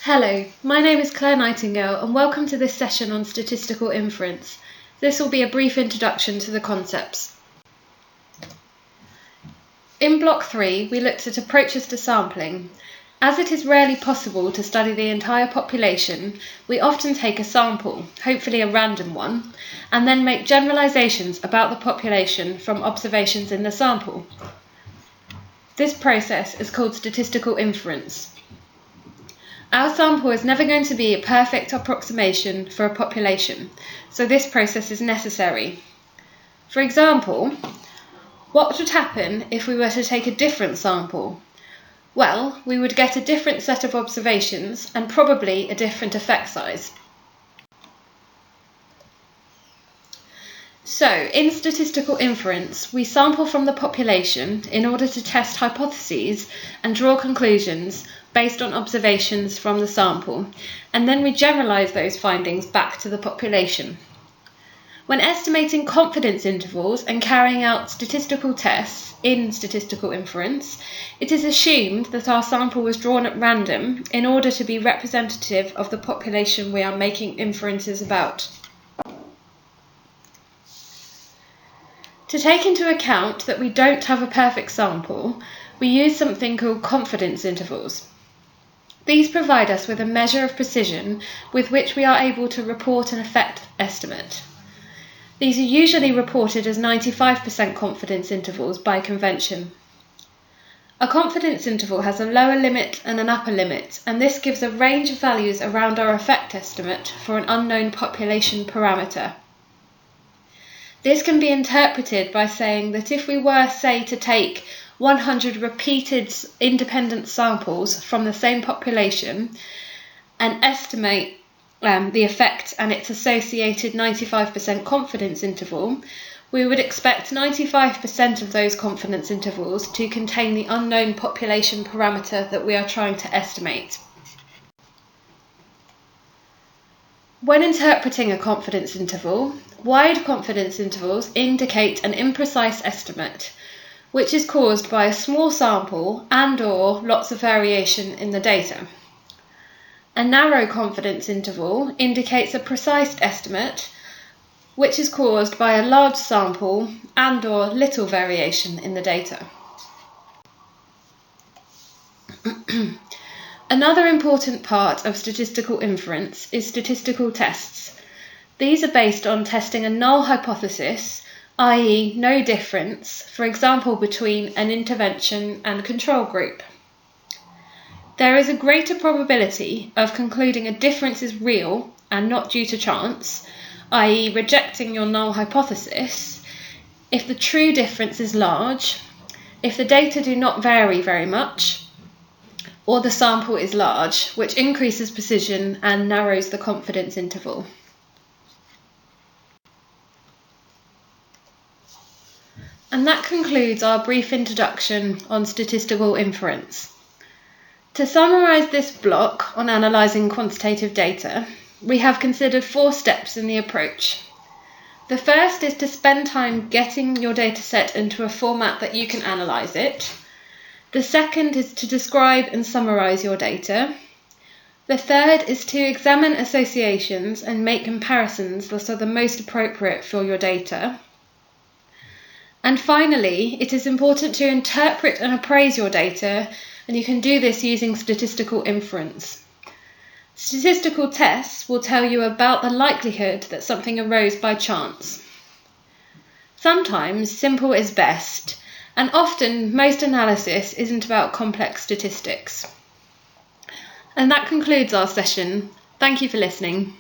Hello, my name is Claire Nightingale and welcome to this session on statistical inference. This will be a brief introduction to the concepts. In Block 3, we looked at approaches to sampling. As it is rarely possible to study the entire population, we often take a sample, hopefully a random one, and then make generalizations about the population from observations in the sample. This process is called statistical inference. Our sample is never going to be a perfect approximation for a population, so this process is necessary. For example, what would happen if we were to take a different sample? Well, we would get a different set of observations and probably a different effect size. So, in statistical inference, we sample from the population in order to test hypotheses and draw conclusions based on observations from the sample, and then we generalize those findings back to the population. When estimating confidence intervals and carrying out statistical tests in statistical inference, it is assumed that our sample was drawn at random in order to be representative of the population we are making inferences about. To take into account that we don't have a perfect sample, we use something called confidence intervals. These provide us with a measure of precision with which we are able to report an effect estimate. These are usually reported as 95% confidence intervals by convention. A confidence interval has a lower limit and an upper limit, and this gives a range of values around our effect estimate for an unknown population parameter. This can be interpreted by saying that if we were, say, to take 100 repeated independent samples from the same population and estimate the effect and its associated 95% confidence interval, we would expect 95% of those confidence intervals to contain the unknown population parameter that we are trying to estimate. When interpreting a confidence interval, wide confidence intervals indicate an imprecise estimate, which is caused by a small sample and/or lots of variation in the data. A narrow confidence interval indicates a precise estimate, which is caused by a large sample and/or little variation in the data. Another important part of statistical inference is statistical tests. These are based on testing a null hypothesis, i.e. no difference, for example between an intervention and control group. There is a greater probability of concluding a difference is real and not due to chance, i.e. rejecting your null hypothesis, if the true difference is large, if the data do not vary very much, or the sample is large, which increases precision and narrows the confidence interval. And that concludes our brief introduction on statistical inference. To summarize this block on analyzing quantitative data, we have considered 4 steps in the approach. The first is to spend time getting your dataset into a format that you can analyze it. The second is to describe and summarize your data. The third is to examine associations and make comparisons that are the most appropriate for your data. And finally, it is important to interpret and appraise your data, and you can do this using statistical inference. Statistical tests will tell you about the likelihood that something arose by chance. Sometimes simple is best, and often most analysis isn't about complex statistics. And that concludes our session. Thank you for listening.